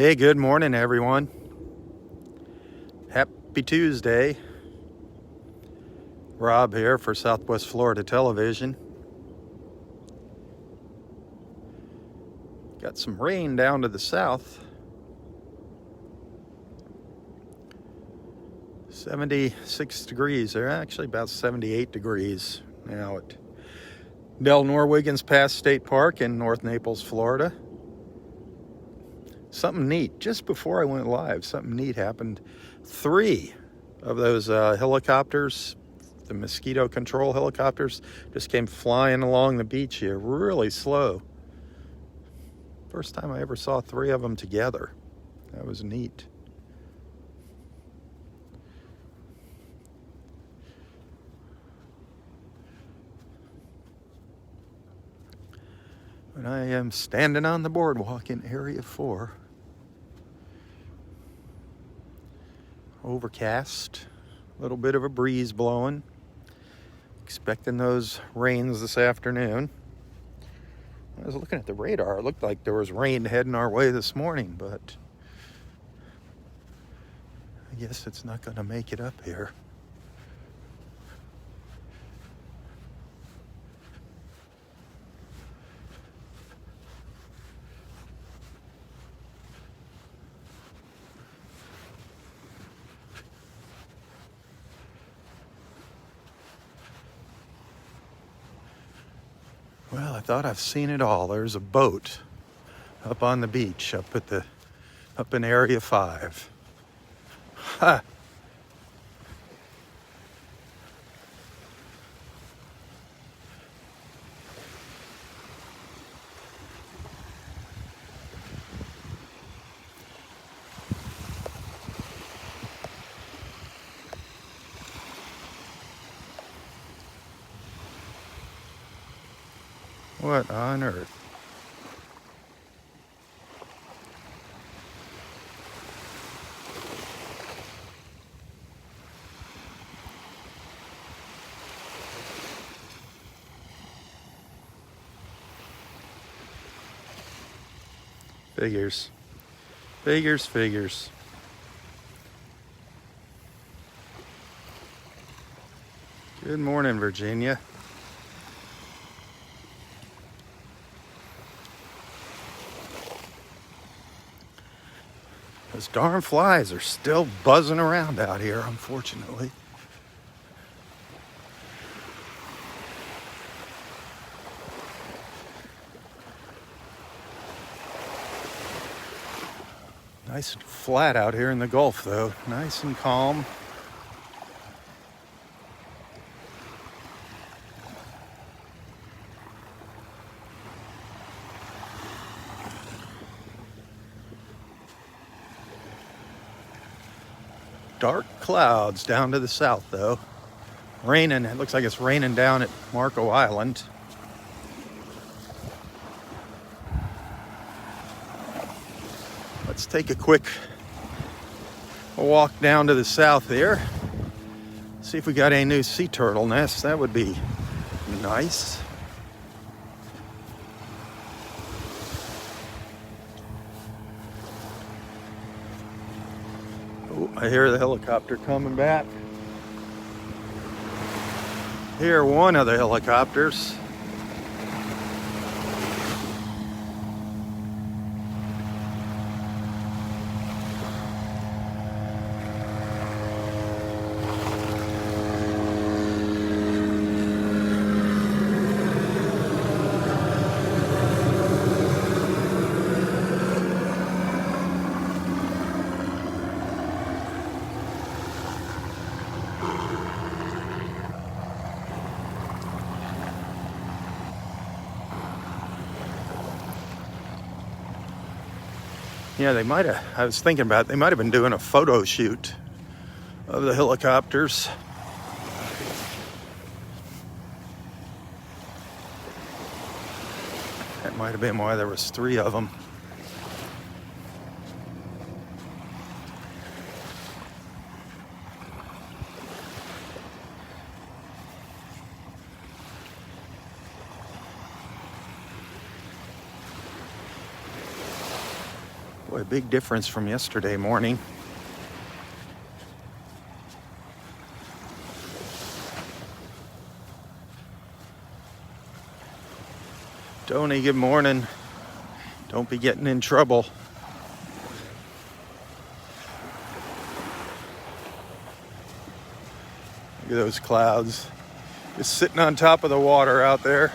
Hey, good morning, everyone. Happy Tuesday. Rob here for Southwest Florida Television. Got some rain down to the south. 76 degrees. They're actually about 78 degrees now at Delnor-Wiggins Pass State Park in North Naples, Florida. Something neat. Just before I went live, something neat happened. 3 of those helicopters, the mosquito control helicopters, just came flying along the beach here really slow. First time I ever saw 3 of them together. That was neat. And I am standing on the boardwalk in Area 4. Overcast, a little bit of a breeze blowing. Expecting those rains this afternoon. I was looking at the radar. It looked like there was rain heading our way this morning, but I guess it's not going to make it up here. Well, I thought I've seen it all. There's a boat up on the beach, up in Area 5. Ha! What on earth? Figures. Good morning, Virginia. Those darn flies are still buzzing around out here, unfortunately. Nice and flat out here in the Gulf, though. Nice and calm. Dark clouds down to the south, though. Raining. It looks like it's raining down at Marco Island. Let's take a quick walk down to the south here. See if we got any new sea turtle nests. That would be nice. Oh, I hear the helicopter coming back. Hear one of the helicopters. Yeah, I was thinking about it, they might have been doing a photo shoot of the helicopters. That might have been why there was 3 of them. Boy, Boy, a big difference from yesterday morning. Tony, good morning. Don't be getting in trouble. Look at those clouds. Just sitting on top of the water out there.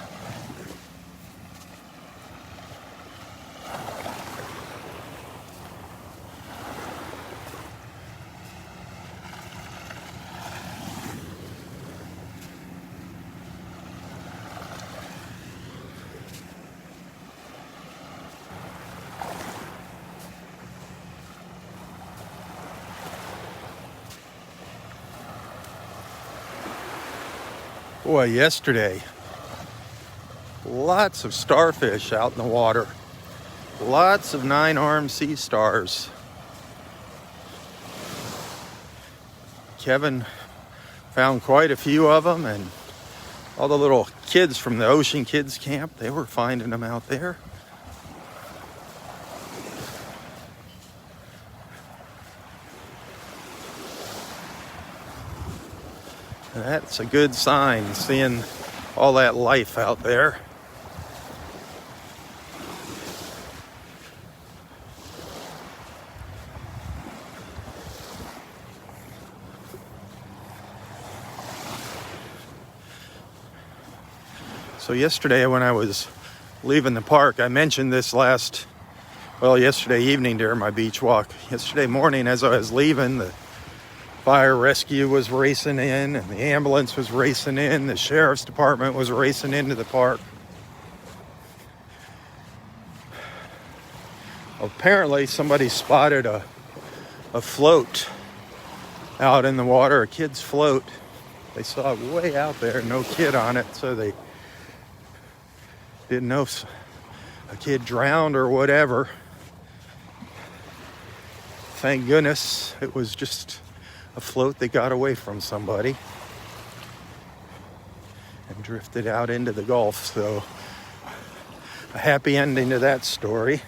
Boy, yesterday, lots of starfish out in the water. Lots of 9-armed sea stars. Kevin found quite a few of them, and all the little kids from the Ocean Kids Camp, they were finding them out there. And that's a good sign, seeing all that life out there. So yesterday when I was leaving the park, I mentioned this yesterday evening during my beach walk. Yesterday morning as I was leaving, the fire rescue was racing in, and the ambulance was racing in, the sheriff's department was racing into the park. Apparently somebody spotted a float out in the water, a kid's float. They saw it way out there, no kid on it, so they didn't know if a kid drowned or whatever. Thank goodness it was just a float that got away from somebody and drifted out into the Gulf. So a happy ending to that story.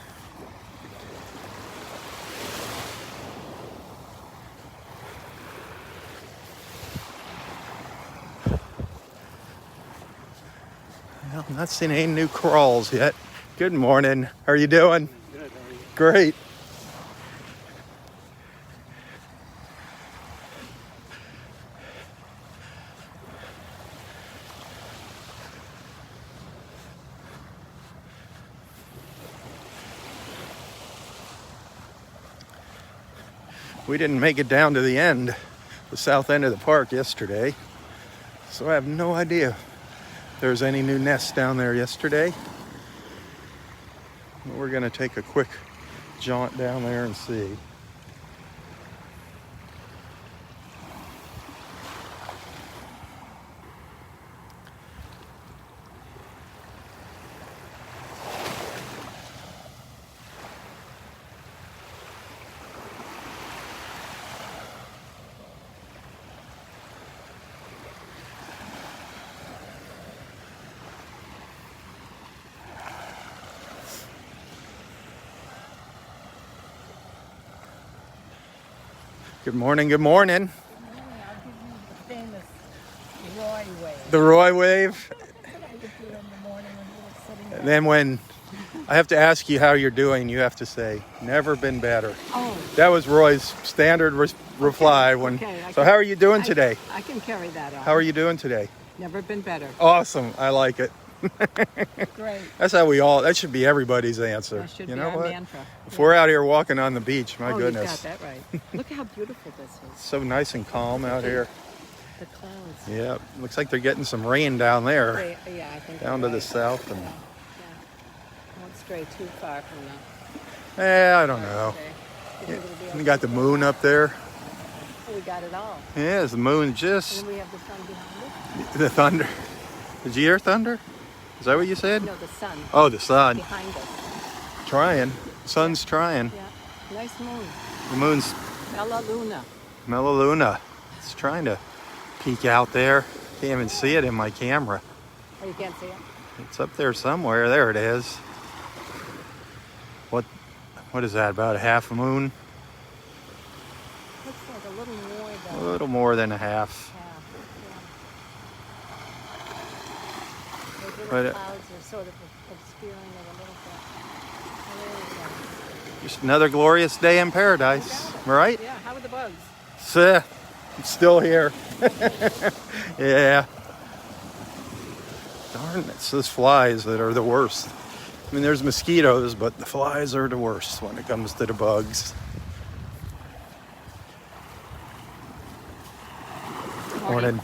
Well, I'm not seeing any new crawls yet. Good morning. How are you doing? Good. How are you? Great. We didn't make it down to the end, the south end of the park yesterday, so I have no idea if there's any new nests down there yesterday. We're gonna take a quick jaunt down there and see. Good morning, good morning. I'll give you the famous Roy wave. The Roy wave. That's what I would do in the morning when we were sitting there. And then when I have to ask you how you're doing, you have to say, never been better. Oh, That was Roy's standard reply. So how are you doing today? I can carry that on. How are you doing today? Never been better. Awesome. I like it. Great. That's how that should be everybody's answer. That should you be know our what? mantra. If we're out here walking on the beach, my Oh, goodness. you got that right. Look how beautiful this is. So nice and calm out here. The clouds. Yeah, looks like they're getting some rain down there, Yeah, I think down you're to the right. south. And Yeah. Won't stray too far from the. I don't know. You think it'll be We okay? got the moon up there. Oh, we got it all. Yeah, the moon And just then we have the sun behind us. the thunder. Did you hear thunder? Is that what you said? No, the sun Oh, the sun. behind us. Trying. Sun's trying. Yeah. Nice moon. The moon's Bella Luna. Melaluna. It's trying to peek out there. Can't even see it in my camera. Oh, you can't see it? It's up there somewhere. There it is. what is that, about a half a moon? Looks like a little more A than little more than a half. half. Yeah. Those little But clouds are sort of obscuring it a little bit. Oh, there we go. just another glorious day in paradise, right? Yeah, how are the bugs? So, I'm still here. Yeah. Darn, it's those flies that are the worst. I mean, there's mosquitoes, but the flies are the worst when it comes to the bugs. Morning.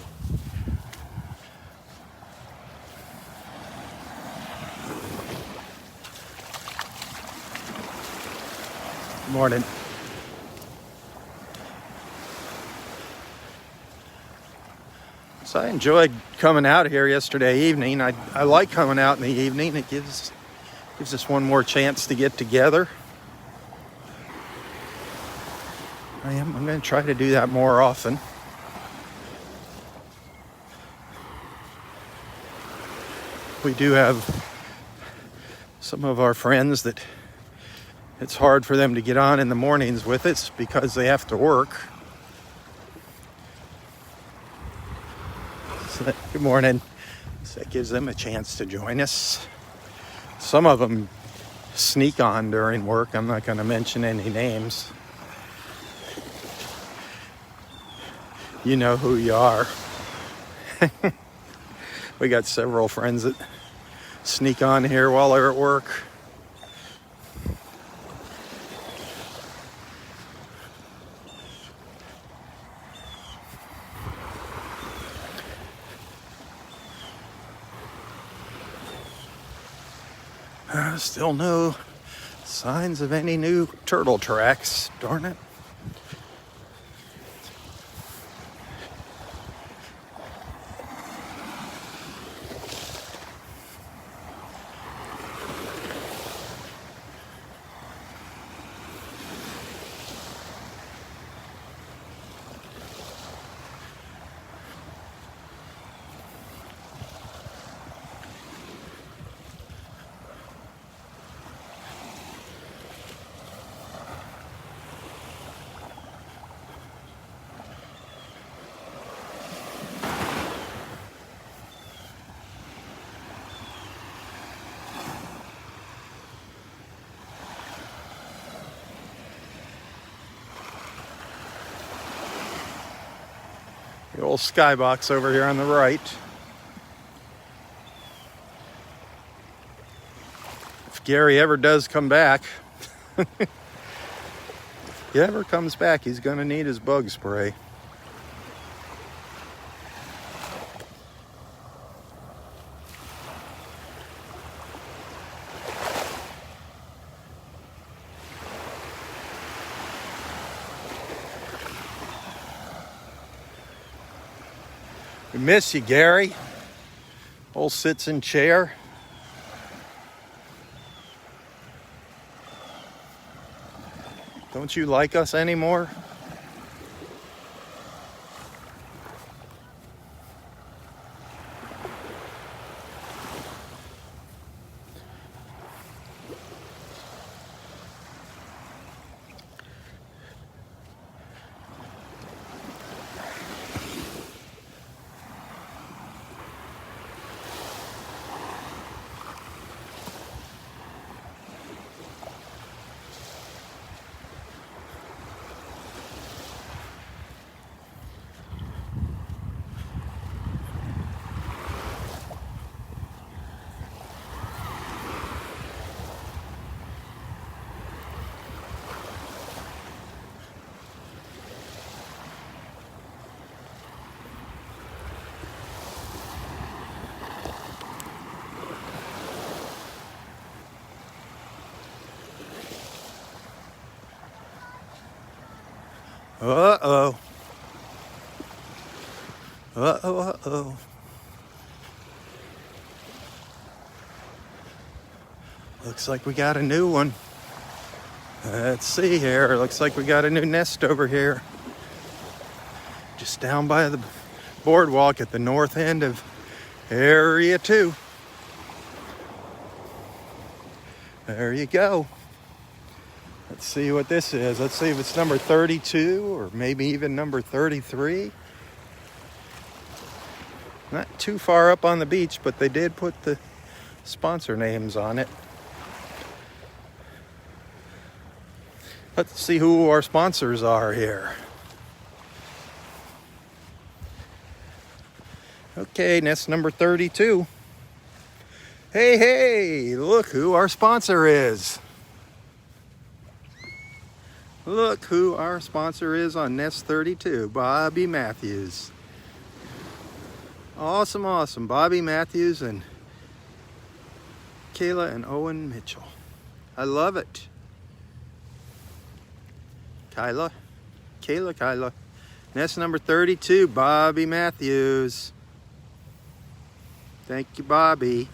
Morning. So I enjoyed coming out here yesterday evening. I like coming out in the evening. It gives us one more chance to get together. I'm going to try to do that more often. We do have some of our friends that it's hard for them to get on in the mornings with us because they have to work. So good morning. So that gives them a chance to join us. Some of them sneak on during work. I'm not going to mention any names. You know who you are. We got several friends that sneak on here while they're at work. Still no signs of any new turtle tracks. Darn it. The old skybox over here on the right. If Gary ever does come back, if he ever comes back, he's going to need his bug spray. We miss you, Gary. Old sits in chair. Don't you like us anymore? Uh-oh. Uh-oh, uh-oh. Looks like we got a new one. Let's see here. Looks like we got a new nest over here. Just down by the boardwalk at the north end of Area 2. There you go. Let's see what this is. Let's see if it's number 32 or maybe even number 33. Not too far up on the beach, but they did put the sponsor names on it. Let's see who our sponsors are here. Okay, nest number 32. Hey, look who our sponsor is. Look who our sponsor is on nest 32, Bobby Matthews. Awesome. Bobby Matthews and Kayla and Owen Mitchell. I love it. Kayla. Nest number 32, Bobby Matthews. Thank you, Bobby.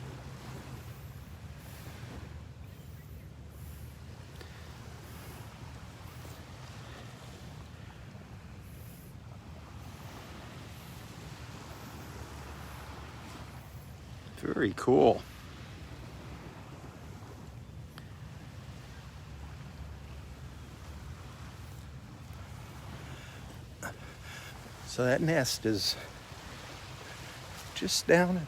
Very cool. So that nest is just down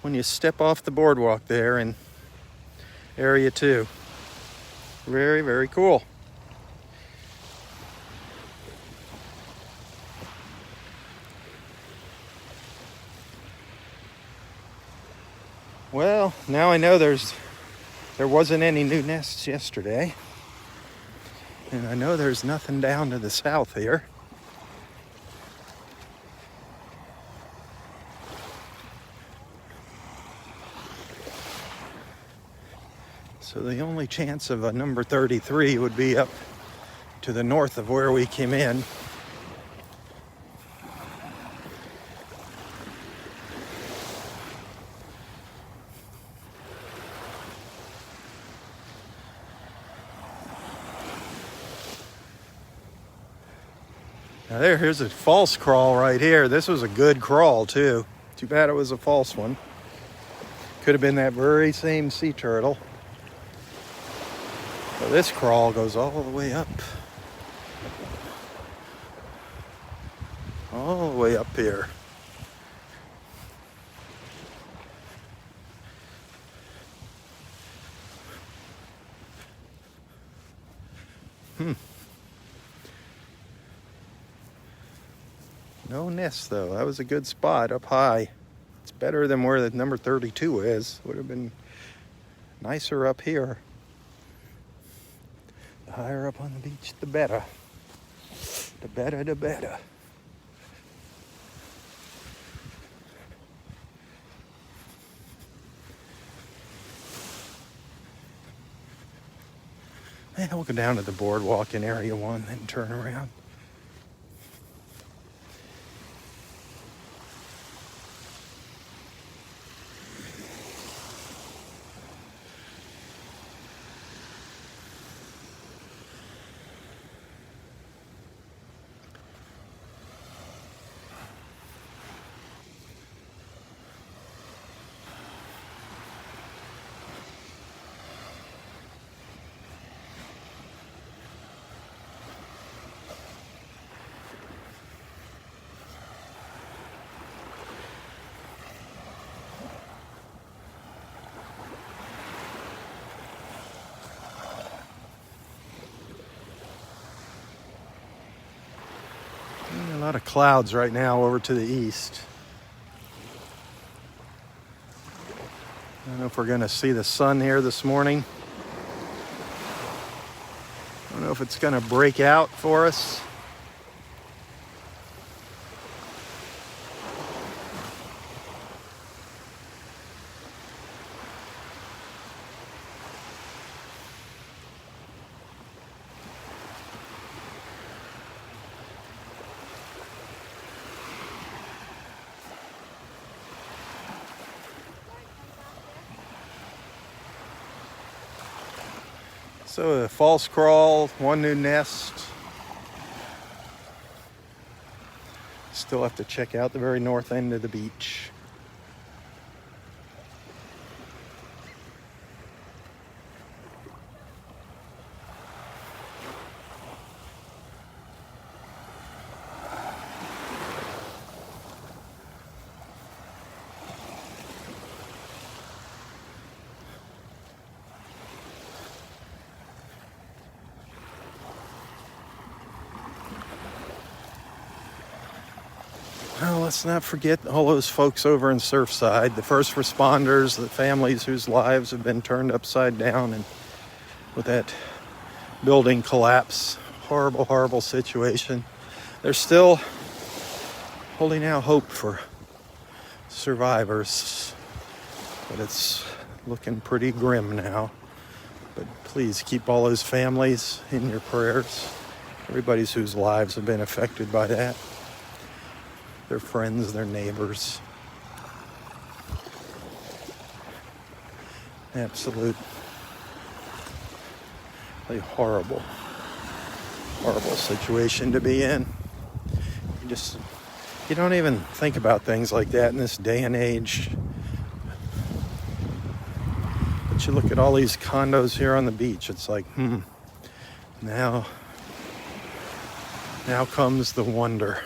when you step off the boardwalk there in area 2. Very cool. Well, now I know there wasn't any new nests yesterday. And I know there's nothing down to the south here. So the only chance of a number 33 would be up to the north of where we came in. Now here's a false crawl right here. This was a good crawl too. Too bad it was a false one. Could have been that very same sea turtle. But this crawl goes all the way up. All the way up here. No nest though. That was a good spot up high. It's better than where the number 32 is. Would have been nicer up here. The higher up on the beach, the better. The better. Yeah, we'll go down to the boardwalk in area 1, then turn around. A lot of clouds right now over to the east. I don't know if we're going to see the sun here this morning. I don't know if it's going to break out for us. So a false crawl, one new nest. Still have to check out the very north end of the beach. Well, let's not forget all those folks over in Surfside, the first responders, the families whose lives have been turned upside down, and with that building collapse, horrible, horrible situation. They're still holding out hope for survivors, but it's looking pretty grim now. But please keep all those families in your prayers. Everybody's whose lives have been affected by that. Their friends, their neighbors. Absolutely horrible, horrible situation to be in. You don't even think about things like that in this day and age. But you look at all these condos here on the beach, it's like, now comes the wonder.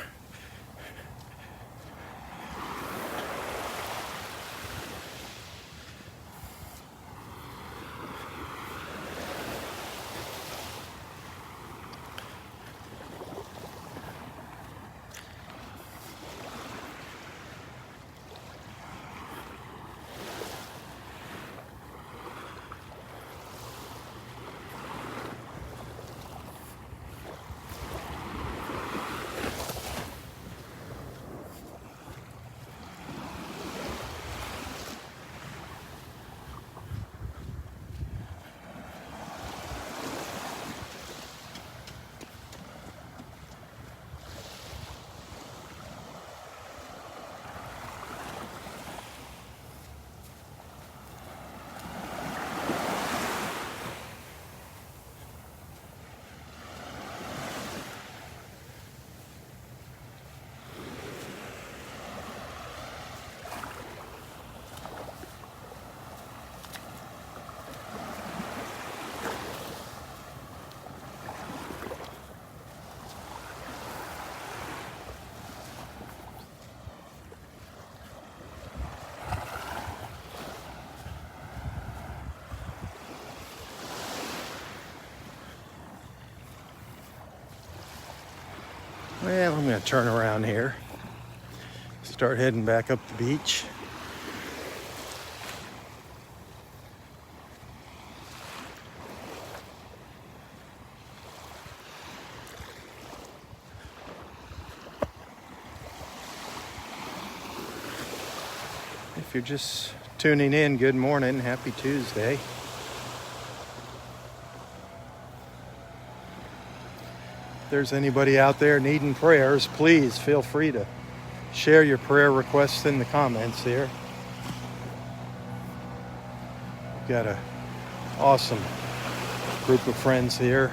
Well, I'm going to turn around here, start heading back up the beach. If you're just tuning in, good morning, happy Tuesday. If there's anybody out there needing prayers, please feel free to share your prayer requests in the comments here. We've got an awesome group of friends here,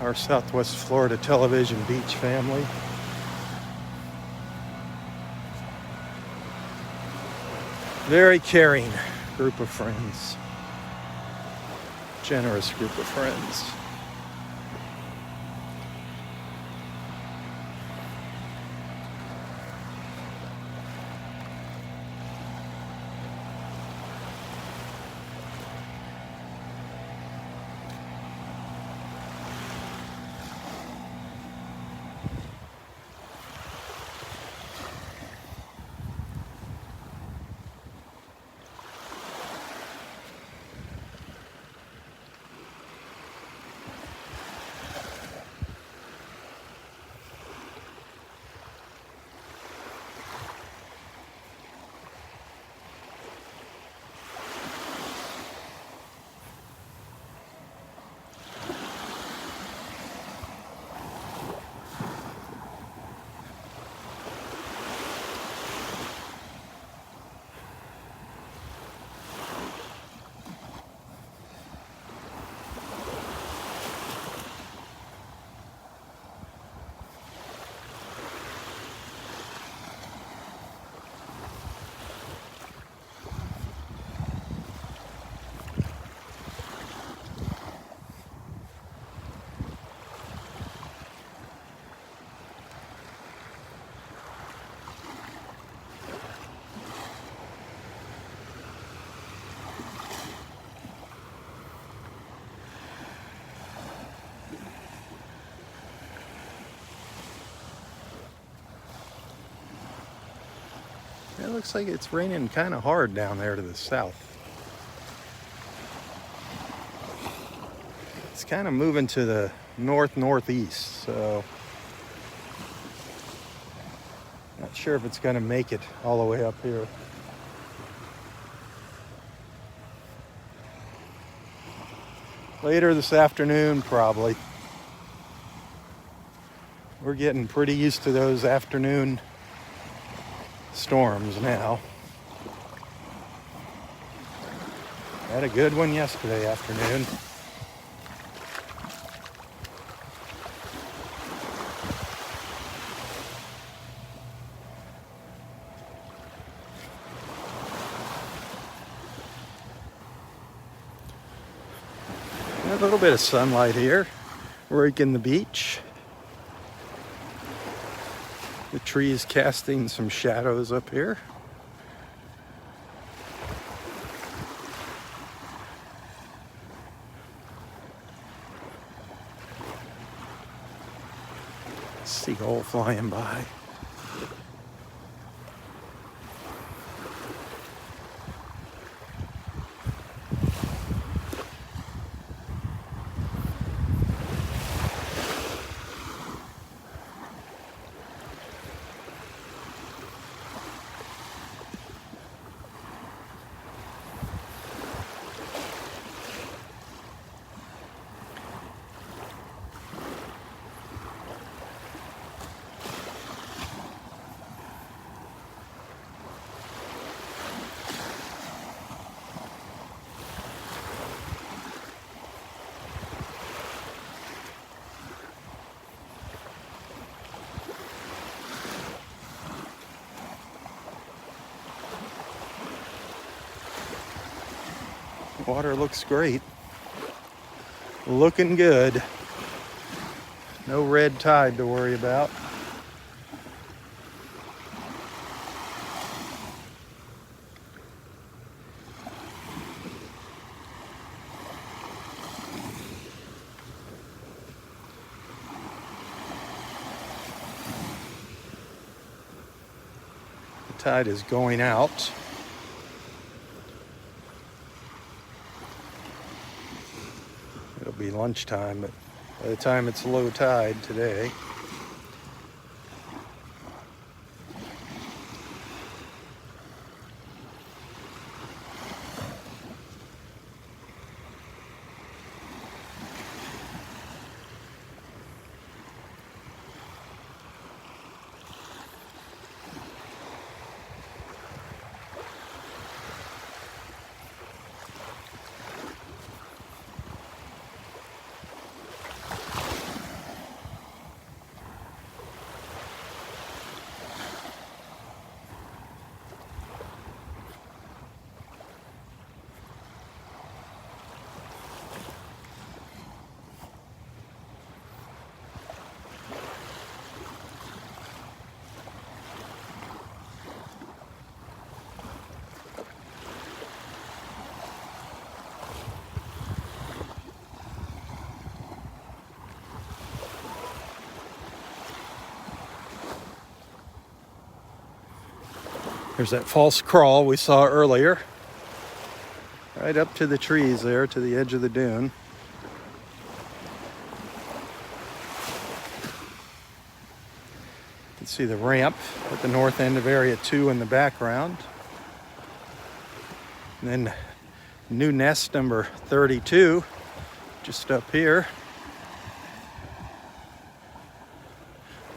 our Southwest Florida Television Beach family. Very caring group of friends, generous group of friends. It looks like it's raining kind of hard down there to the south. It's kind of moving to the north-northeast, so not sure if it's going to make it all the way up here. Later this afternoon, probably. We're getting pretty used to those afternoon storms now. Had a good one yesterday afternoon. A little bit of sunlight here, raking the beach. The trees casting some shadows up here. Seagull flying by. Water looks great. Looking good. No red tide to worry about. The tide is going out. It'll be lunchtime, but by the time it's low tide today, there's that false crawl we saw earlier. Right up to the trees there, to the edge of the dune. You can see the ramp at the north end of Area 2 in the background. And then new nest number 32, just up here.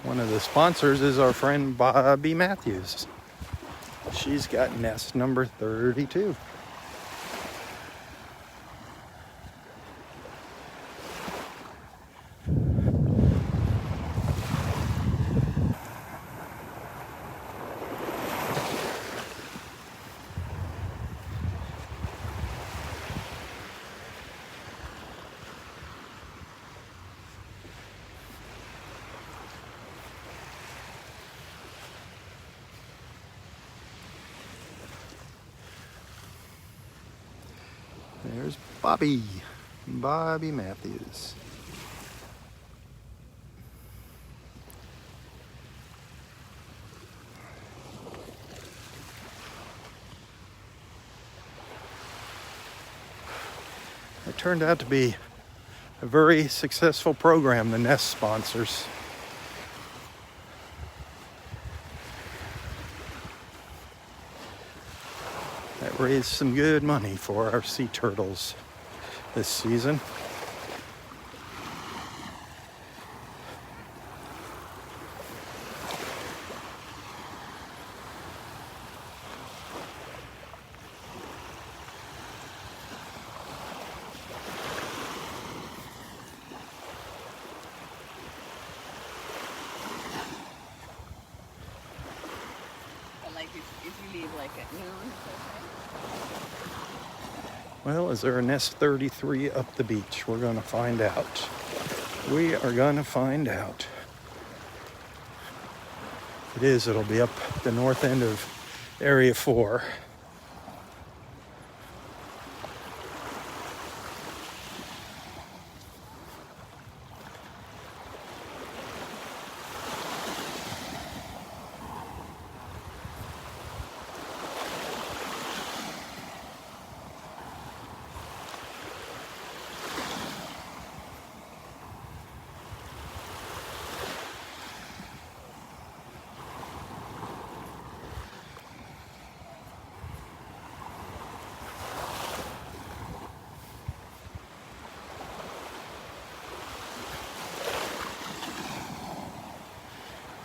One of the sponsors is our friend Bobby Matthews. She's got nest number 32. There's Bobby Matthews. turned out to be a very successful program, the Nest sponsors. That raised some good money for our sea turtles this season. If you leave like at noon. Well, is there a Nest 33 up the beach? We're going to find out. We are going to find out. If it is, it'll be up the north end of Area 4.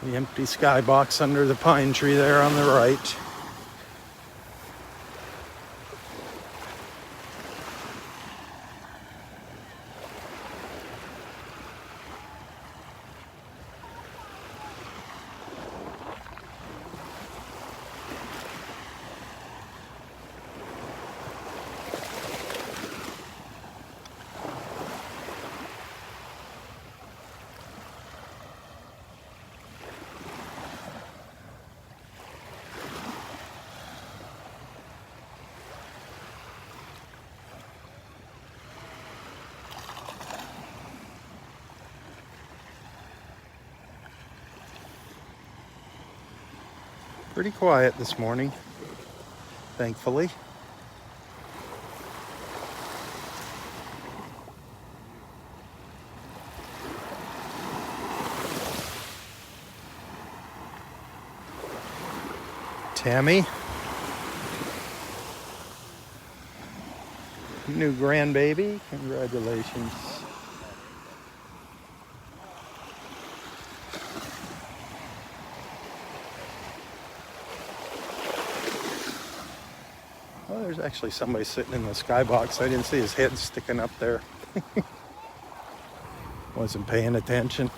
The empty skybox under the pine tree there on the right. Pretty quiet this morning, thankfully. Tammy, new grandbaby, congratulations. Oh, there's actually somebody sitting in the skybox. I didn't see his head sticking up there. Wasn't paying attention.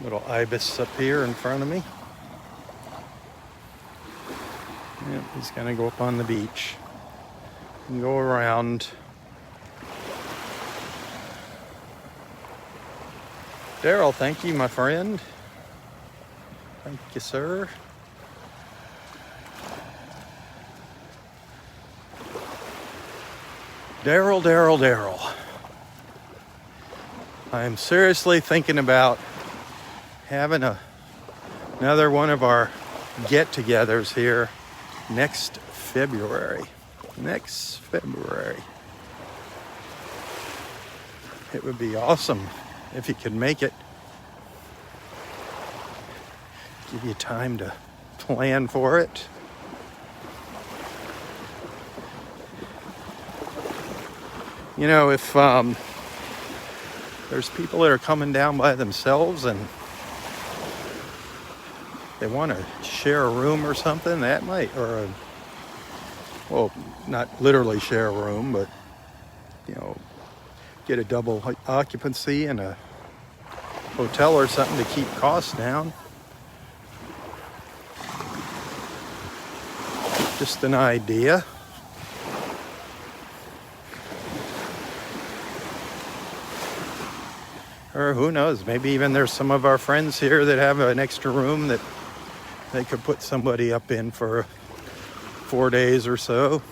Little ibis up here in front of me. Yep, he's gonna go up on the beach and go around. Daryl, thank you, my friend. Thank you, sir. Daryl. I am seriously thinking about having another one of our get-togethers here next February. next February. It would be awesome if you could make it. Give you time to plan for it. You know, if there's people that are coming down by themselves and they want to share a room or something, that might, well, not literally share a room, but, you know, get a double occupancy in a hotel or something to keep costs down. Just an idea. Or who knows, maybe even there's some of our friends here that have an extra room that they could put somebody up in for 4 days or so,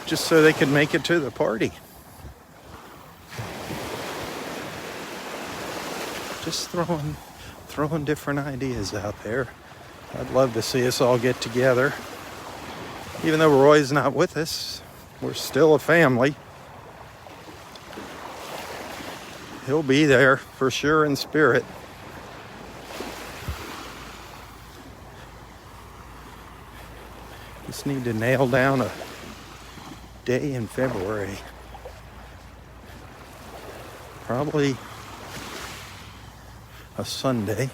just so they could make it to the party. Just throwing different ideas out there. I'd love to see us all get together. Even though Roy's not with us, we're still a family. He'll be there for sure in spirit. Just need to nail down a day in February. Probably a Sunday.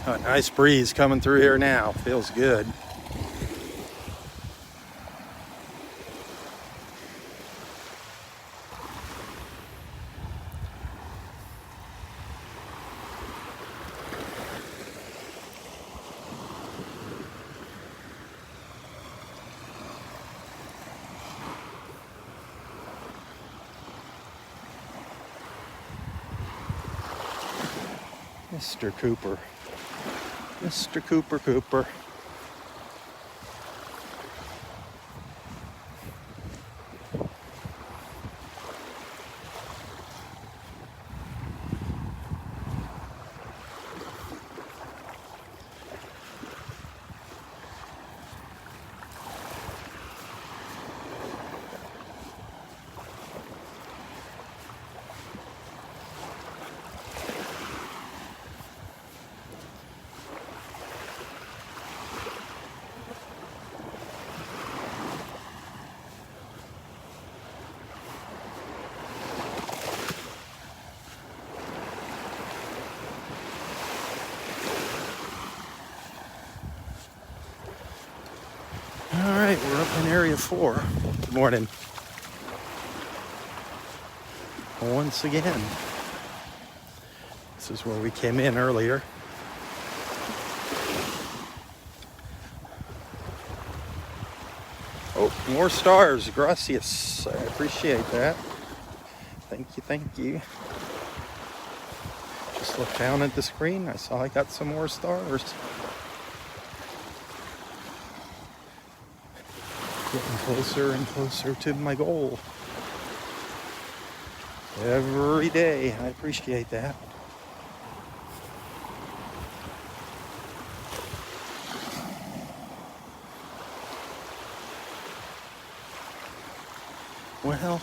A nice breeze coming through here now. Feels good. Mr. Cooper. Mr. Cooper. All right, we're up in Area 4. Good morning. Once again, this is where we came in earlier. Oh, more stars. Gracias. I appreciate that. Thank you. Just looked down at the screen. I saw I got some more stars. Getting closer and closer to my goal. Every day. I appreciate that. Well,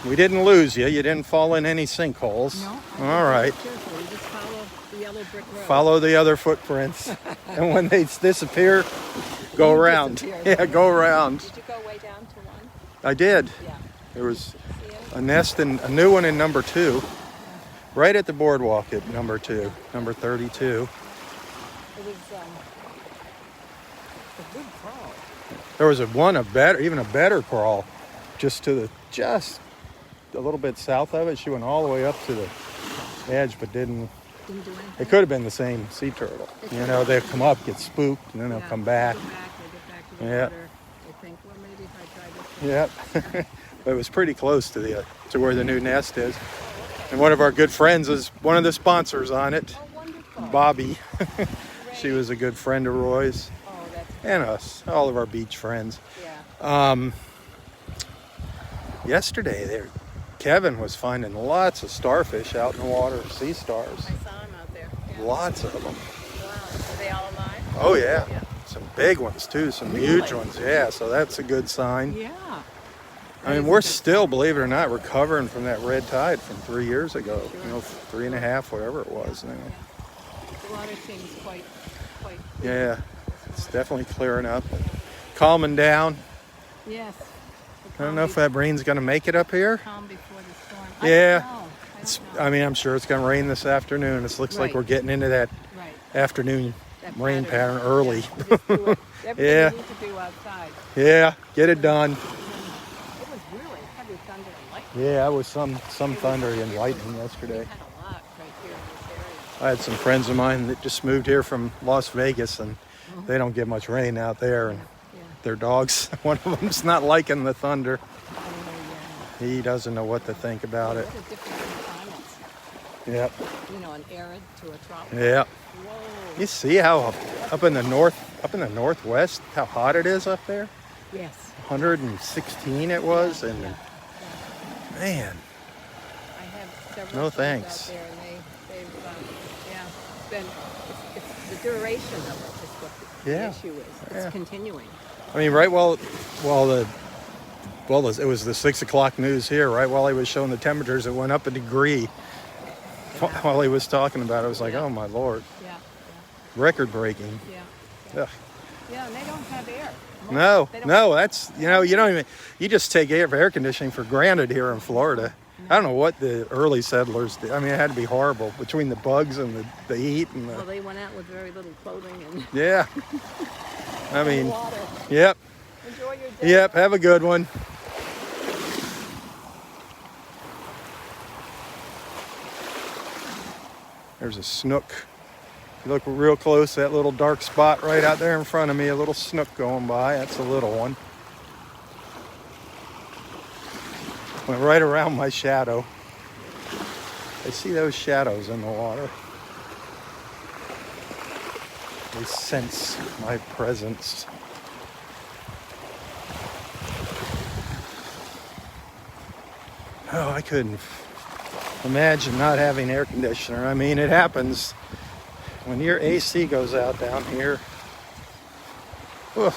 we didn't lose you. You didn't fall in any sinkholes. No. All right. Carefully, just follow the yellow brick road. Follow the other footprints. And when they disappear, go You around. disappear. Yeah, go around. Did you go way down to one? I did. Yeah. There was See it? a nest and a new one in number 2. Right at the boardwalk at number 2, number 32. It was a good crawl. There was even a better crawl, just a little bit south of it. She went all the way up to the edge, but didn't. Didn't do anything. It could have been the same sea turtle. You know, they'll come up, get spooked, and then they'll come back. They get back to the Yeah. water. They think, well, maybe if I try this. Yep. But it was pretty close to where the new nest is. And one of our good friends is one of the sponsors on it, Oh, wonderful. Bobby. She was a good friend of Roy's Oh, that's and us, all of our beach friends. yeah. Yesterday, Kevin was finding lots of starfish out in the water, sea stars. I saw him out there. Yeah. Lots of them. Wow. Are they all alive? Oh yeah. Yeah. Some big ones too, some huge ones. Yeah, so that's a good sign. Yeah. I mean, we're still, believe it or not, recovering from that red tide from 3 years ago. Sure. You know, 3.5, whatever it was now. The water seems quite. Yeah, it's definitely clearing up, calming down. Yes. I don't know if that rain's going to make it up here. Calm before the storm. Yeah. I don't know. I mean, I'm sure it's going to rain this afternoon. It looks like Right. we're getting into that Right. afternoon That rain pattern early. Yeah. Just do it. Everything Yeah. you need to do outside. Yeah, get it done. It was really heavy thunder and lightning. Yeah, it was some thunder and lightning yesterday. We had a lot right here in this area. I had some friends of mine that just moved here from Las Vegas, and they don't get much rain out there. And Yeah. their dogs, one of them's not liking the thunder. Oh, yeah. He doesn't know what to think about it. What a difference in climates. Yep. You know, an arid to a tropical. Yeah. Whoa. You see how up in the northwest, how hot it is up there? Yes. 116 it was, and Yeah. man, I have several No friends thanks. out there, and they've yeah, it's been it's the duration of it is what the Yeah. issue is. It's Yeah. continuing. I mean, right it was the 6 o'clock news here. Right while he was showing the temperatures, it went up a degree. While he was talking about it, I was like, Yeah. oh my Lord, Yeah. record breaking. Yeah. Ugh. Yeah, and they don't have air. No, They don't- no, that's, you don't even, you just take air conditioning for granted here in Florida. I don't know what the early settlers did. I mean, it had to be horrible between the bugs and the heat and Well, they went out with very little clothing and yeah. I mean, water. yep, Enjoy your day. yep, have a good one. There's a snook. If you look real close, that little dark spot right out there in front of me, a little snook going by. That's a little one. Went right around my shadow. I see those shadows in the water. They sense my presence. Oh, I couldn't imagine not having air conditioner. I mean, it happens when your AC goes out down here. Ugh.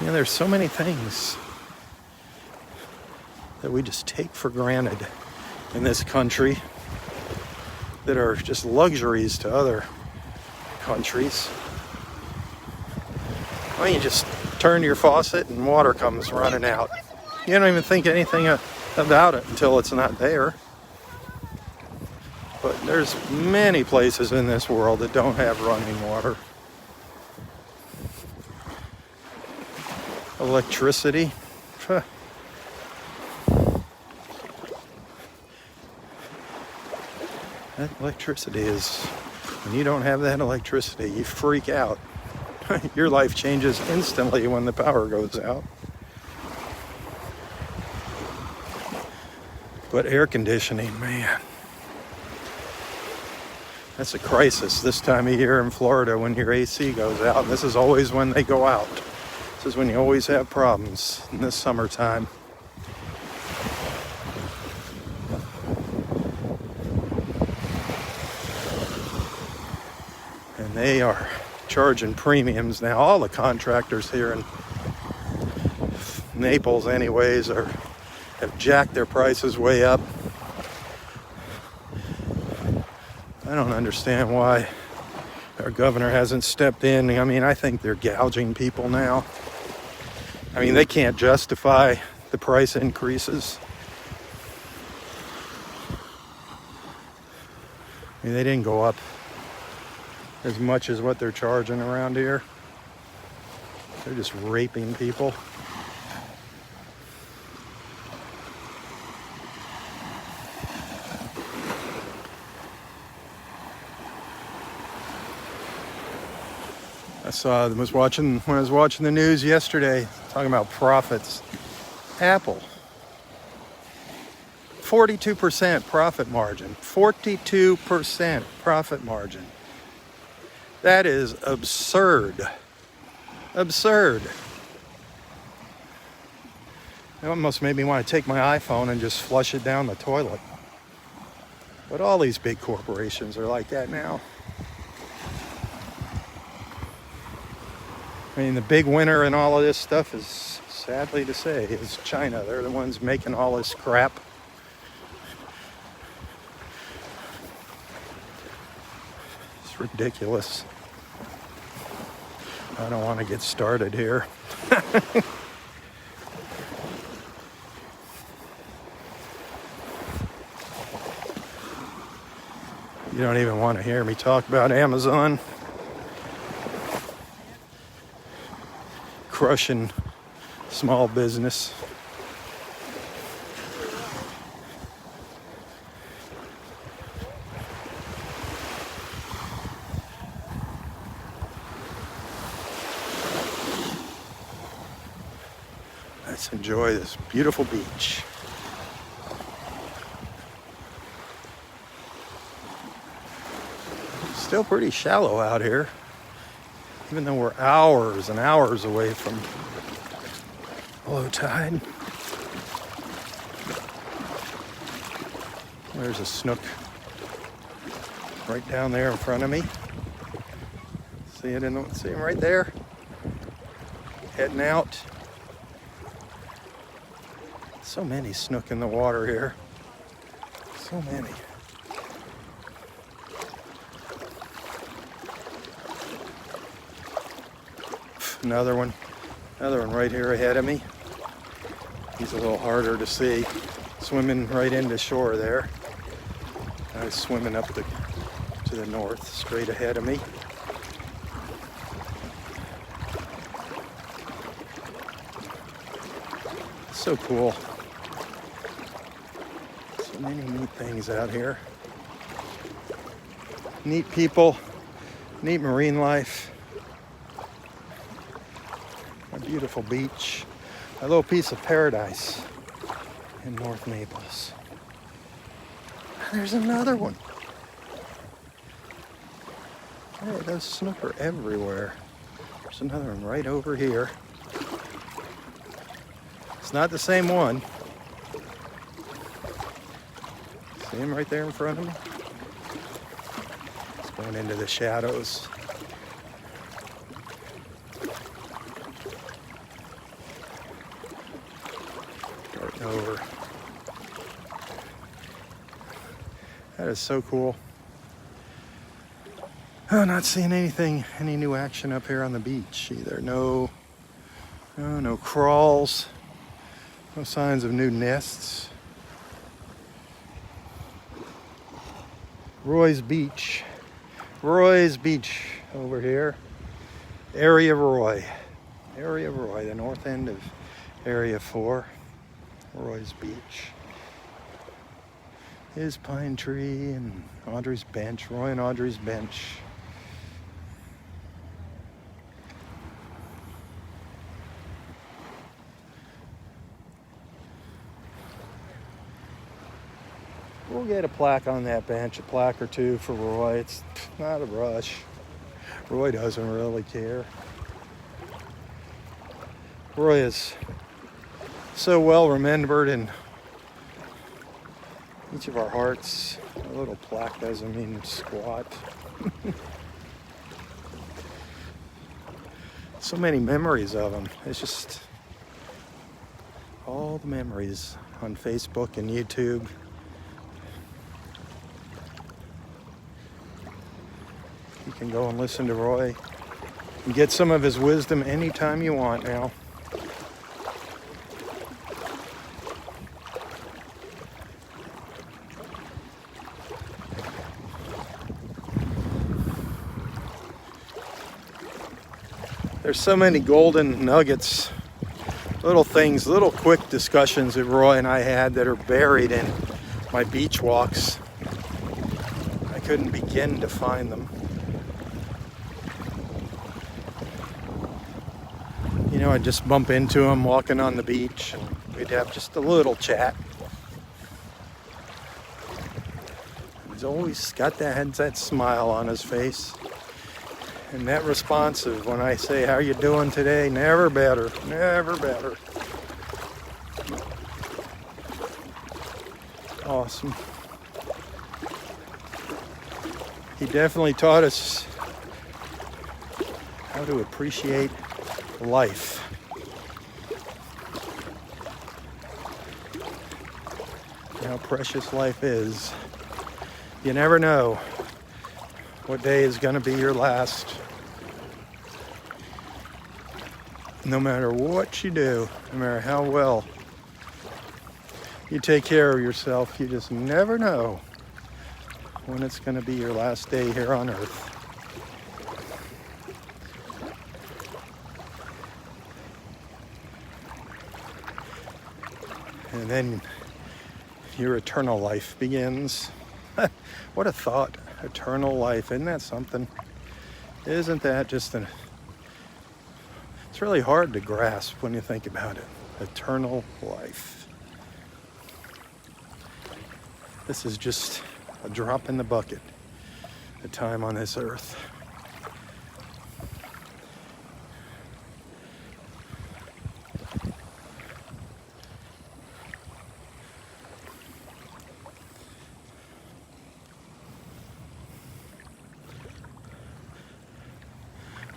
There's so many things that we just take for granted in this country that are just luxuries to other countries. Well, you just turn your faucet and water comes running out. You don't even think anything about it until it's not there. But there's many places in this world that don't have running water. Electricity. Huh. That electricity is, when you don't have that electricity, you freak out. Your life changes instantly when the power goes out. But air conditioning, man, that's a crisis this time of year in Florida when your AC goes out. And this is always when they go out. This is when you always have problems in the summertime. And they are charging premiums now. All the contractors here in Naples anyways have jacked their prices way up. I don't understand why our governor hasn't stepped in. I mean, I think they're gouging people now. I mean, they can't justify the price increases. I mean, they didn't go up as much as what they're charging around here. They're just raping people. I was watching the news yesterday, talking about profits. Apple, 42% profit margin. 42% profit margin. That is absurd. Absurd. It almost made me want to take my iPhone and just flush it down the toilet. But all these big corporations are like that now. I mean, the big winner in all of this stuff is, sadly to say, is China. They're the ones making all this crap. It's ridiculous. I don't want to get started here. You don't even want to hear me talk about Amazon crushing small business. Let's enjoy this beautiful beach. Still pretty shallow out here, even though we're hours and hours away from low tide. There's a snook right down there in front of me. See him right there? Heading out. So many snook in the water here. So many. Another one right here ahead of me. He's a little harder to see. Swimming right into shore there. I was swimming up to the north, straight ahead of me. So cool. So many neat things out here. Neat people, neat marine life. A beautiful beach, a little piece of paradise in North Naples. There's another one. Hey, those snook are everywhere. There's another one right over here. It's not the same one. See him right there in front of me? It's going into the shadows. Over. That is so cool. Oh, not seeing any new action up here on the beach either. No crawls, no signs of new nests. Roy's Beach over here. Area Roy, the north end of Area 4. Roy's Beach. His pine tree and Audrey's bench, Roy and Audrey's bench. We'll get a plaque on that bench, a plaque or two for Roy. It's not a rush. Roy doesn't really care. Roy is so well remembered in each of our hearts. A little plaque doesn't mean squat. So many memories of him. It's just all the memories on Facebook and YouTube. You can go and listen to Roy and get some of his wisdom anytime you want now. There's so many golden nuggets, little things, little quick discussions that Roy and I had that are buried in my beach walks. I couldn't begin to find them. I'd just bump into him walking on the beach, and we'd have just a little chat. He's always got that smile on his face. And that responsive when I say, how you doing today? Never better, never better. Awesome. He definitely taught us how to appreciate life. How precious life is. You never know what day is going to be your last. No matter what you do, no matter how well you take care of yourself, you just never know when it's going to be your last day here on earth. And then your eternal life begins. What a thought. Eternal life. Isn't that something? Isn't that just it's really hard to grasp when you think about it. Eternal life. This is just a drop in the bucket. The time on this earth.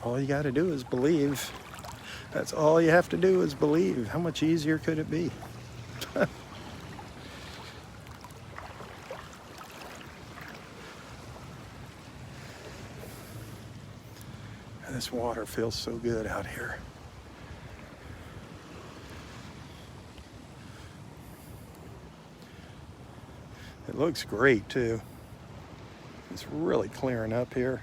All you got to do is believe. That's all you have to do is believe. How much easier could it be? This water feels so good out here. It looks great too. It's really clearing up here.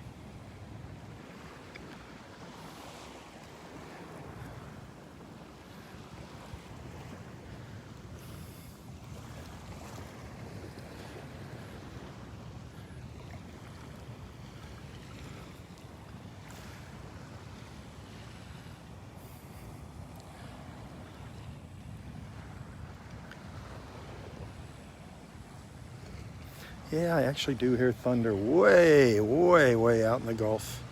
Yeah, I actually do hear thunder way, way, way out in the Gulf.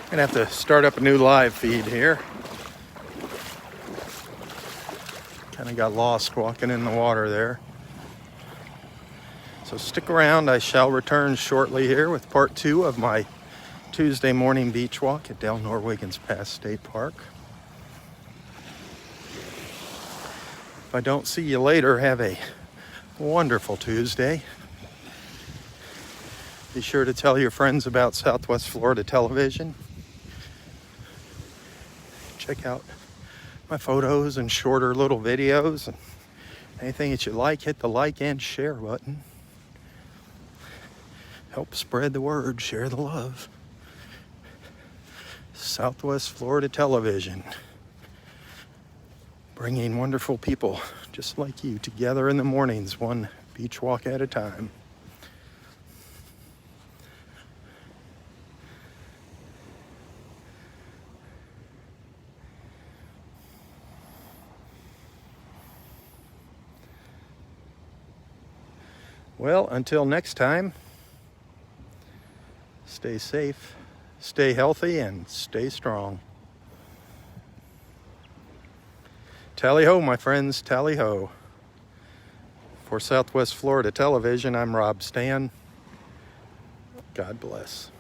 Gonna have to start up a new live feed here. Kind of got lost walking in the water there. So stick around. I shall return shortly here with part 2 of my Tuesday morning beach walk at Delnor-Wiggins Pass State Park. If I don't see you later, have a wonderful Tuesday. Be sure to tell your friends about Southwest Florida Television. Check out my photos and shorter little videos, and anything that you like, hit the like and share button. Help spread the word, share the love. Southwest Florida Television, bringing wonderful people just like you together in the mornings, one beach walk at a time. Well, until next time, stay safe, stay healthy, and stay strong. Tally-ho, my friends, tally-ho. For Southwest Florida Television, I'm Robb Stan. God bless.